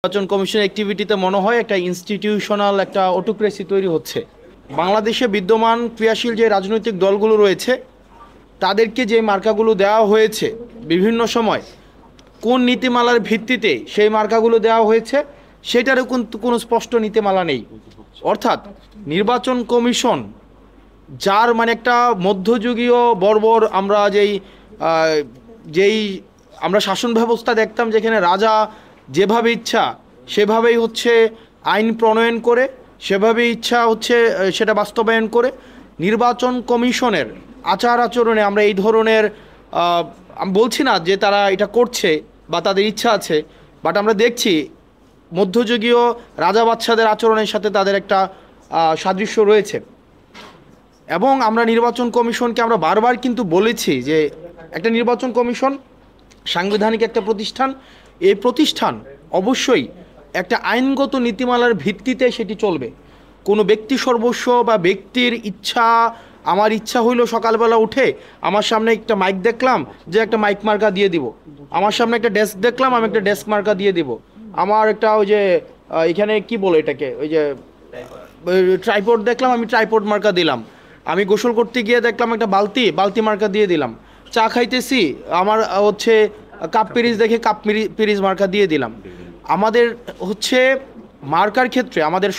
নির্বাচন কমিশন অ্যাক্টিভিটিতে মনে হয় একটা ইনস্টিটিউশনাল একটা অটোক্রেসি তৈরি হচ্ছে। বাংলাদেশে বিদ্যমান ক্রিয়াশীল যে রাজনৈতিক দলগুলো রয়েছে তাদেরকে যে মার্কাগুলো দেওয়া হয়েছে বিভিন্ন সময়, কোন নীতিমালার ভিত্তিতে সেই মার্কাগুলো দেওয়া হয়েছে সেটারও কিন্তু কোনো স্পষ্ট নীতিমালা নেই। অর্থাৎ নির্বাচন কমিশন যার একটা মধ্যযুগীয় বর্বর আমরা যেই আমরা শাসন ব্যবস্থা দেখতাম, যেখানে রাজা যেভাবে ইচ্ছা সেভাবেই আইন প্রণয়ন করে, সেভাবে ইচ্ছা সেটা বাস্তবায়ন করে। নির্বাচন কমিশনের আচার আচরণে আমরা এই ধরনের আমি বলছি না যে তারা এটা করছে বা তাদের ইচ্ছা আছে, বাট আমরা দেখছি মধ্যযুগীয় রাজা বাদশাদের আচরণের সাথে তাদের একটা সাদৃশ্য রয়েছে। এবং আমরা নির্বাচন কমিশনকে আমরা বারবার কিন্তু বলেছি যে একটা নির্বাচন কমিশন সাংবিধানিক একটা প্রতিষ্ঠান, এই প্রতিষ্ঠান অবশ্যই একটা আইনগত নীতিমালার ভিত্তিতে সেটি চলবে। কোনো ব্যক্তি সর্বস্ব বা ব্যক্তির ইচ্ছা, আমার ইচ্ছা হইলো সকালবেলা উঠে আমার সামনে একটা মাইক দেখলাম যে একটা মাইক মার্কা দিয়ে দিব, আমার সামনে একটা ডেস্ক দেখলাম আমি একটা ডেস্ক মার্কা দিয়ে দিব, আমার একটা এখানে কি বলে এটাকে ট্রাইপড দেখলাম আমি ট্রাইপড মার্কা দিলাম, আমি গোসল করতে গিয়ে দেখলাম একটা বালতি মার্কা দিয়ে দিলাম, চা খাইতেছি আমার কাপ পিরিজ দেখে কাপ পিরিজ মার্কা দিয়ে দিলাম। আমাদের মার্কার ক্ষেত্রে আমাদের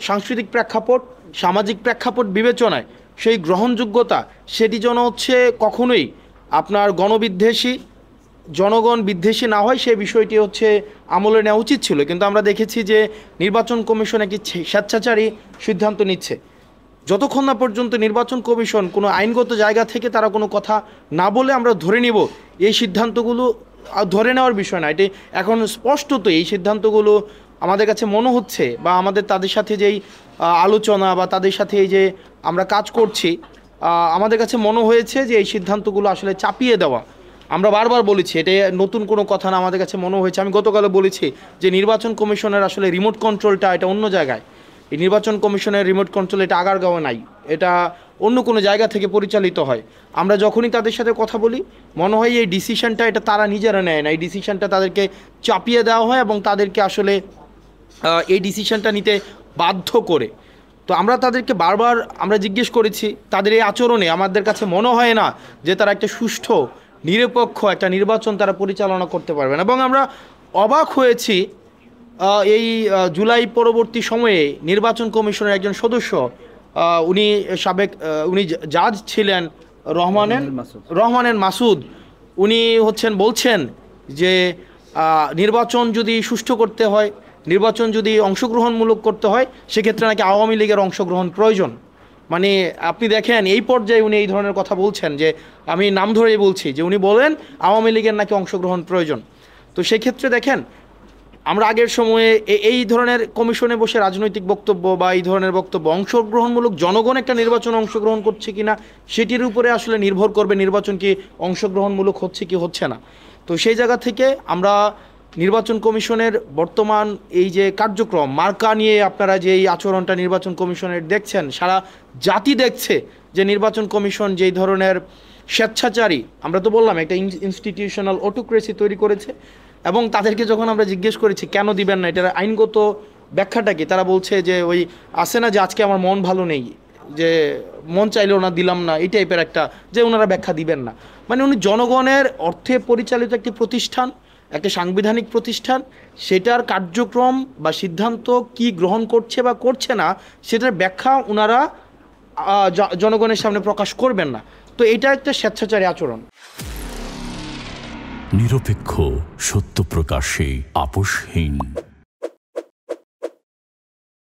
সাংস্কৃতিক প্রেক্ষাপট, সামাজিক প্রেক্ষাপট বিবেচনায় সেই গ্রহণযোগ্যতা সেটি যেন কখনোই আপনার গণবিদ্বেষী, জনগণ বিদ্বেষী না হয়, সেই বিষয়টি আমলে নেওয়া উচিত ছিল। কিন্তু আমরা দেখেছি যে নির্বাচন কমিশন একটি স্বেচ্ছাচারী সিদ্ধান্ত নিচ্ছে। যতক্ষণ না পর্যন্ত নির্বাচন কমিশন কোনো আইনগত জায়গা থেকে তারা কোনো কথা না বলে আমরা ধরে নিব এই সিদ্ধান্তগুলো ধরে নেওয়ার বিষয় না, এটি এখন স্পষ্টত এই সিদ্ধান্তগুলো আমাদের কাছে মনে হচ্ছে বা আমাদের তাদের সাথে যেই আলোচনা বা তাদের সাথে এই যে আমরা কাজ করছি, আমাদের কাছে মনে হয়েছে যে এই সিদ্ধান্তগুলো আসলে চাপিয়ে দেওয়া। আমরা বারবার বলেছি এটা নতুন কোনো কথা না, আমাদের কাছে মনে হয়েছে, আমি গতকালও বলেছি যে নির্বাচন কমিশনের আসলে রিমোট কন্ট্রোলটা এটা অন্য জায়গায়। এই নির্বাচন কমিশনের রিমোট কন্ট্রোল এটা আগারগাঁওয়ে নাই, এটা অন্য কোনো জায়গা থেকে পরিচালিত হয়। আমরা যখনই তাদের সাথে কথা বলি মনে হয় এই ডিসিশনটা এটা তারা নিজেরা নেয় না, এই ডিসিশনটা তাদেরকে চাপিয়ে দেওয়া হয় এবং তাদেরকে আসলে এই ডিসিশনটা নিতে বাধ্য করে। তো আমরা তাদেরকে বারবার আমরা জিজ্ঞেস করেছি, তাদের এই আচরণে আমাদের কাছে মনে হয় না যে তারা একটা সুষ্ঠু নিরপেক্ষ একটা নির্বাচন তারা পরিচালনা করতে পারবেন। এবং আমরা অবাক হয়েছি এই জুলাই পরবর্তী সময়ে নির্বাচন কমিশনের একজন সদস্য, উনি জাজ ছিলেন রহমানের মাসুদ, উনি বলছেন যে নির্বাচন যদি সুষ্ঠু করতে হয়, নির্বাচন যদি অংশগ্রহণমূলক করতে হয় সেক্ষেত্রে নাকি আওয়ামী লীগের অংশগ্রহণ প্রয়োজন। আপনি দেখেন এই পর্যায়ে উনি এই ধরনের কথা বলছেন, যে আমি নাম ধরেই বলছি যে উনি বলেন আওয়ামী লীগের নাকি অংশগ্রহণ প্রয়োজন। তো সেক্ষেত্রে দেখেন আমরা আগের সময়ে এই ধরনের কমিশনে বসে রাজনৈতিক বক্তব্য বা এই ধরনের বক্তব্য অংশগ্রহণমূলক, জনগণ একটা নির্বাচনে অংশগ্রহণ করছে কিনা সেটির উপরে আসলে নির্ভর করবে নির্বাচন কি অংশগ্রহণমূলক হচ্ছে কি হচ্ছে না। তো সেই জায়গা থেকে আমরা নির্বাচন কমিশনের বর্তমান এই যে কার্যক্রম, মার্কা নিয়ে আপনারা যে এই আচরণটা নির্বাচন কমিশনের দেখছেন, সারা জাতি দেখছে যে নির্বাচন কমিশন যেই ধরনের স্বেচ্ছাচারী, আমরা তো বললাম একটা ইনস্টিটিউশনাল অটোক্রেসি তৈরি করেছে। এবং তাদেরকে যখন আমরা জিজ্ঞেস করেছি কেন দিবেন না, এটার আইনগত ব্যাখ্যাটা কি, তারা বলছে যে আসে না যে আজকে আমার মন ভালো নেই, যে মন চাইলেও না দিলাম না, এই টাইপের একটা যে ওনারা ব্যাখ্যা দিবেন না। উনি জনগণের অর্থে পরিচালিত একটি প্রতিষ্ঠান, একটা সাংবিধানিক প্রতিষ্ঠান, সেটার কার্যক্রম বা সিদ্ধান্ত কি গ্রহণ করছে বা করছে না সেটার ব্যাখ্যা ওনারা জনগণের সামনে প্রকাশ করবেন না। তো এটা একটা স্বেচ্ছাচারী আচরণ। নিরপেক্ষ, সত্য প্রকাশে আপোষহীন।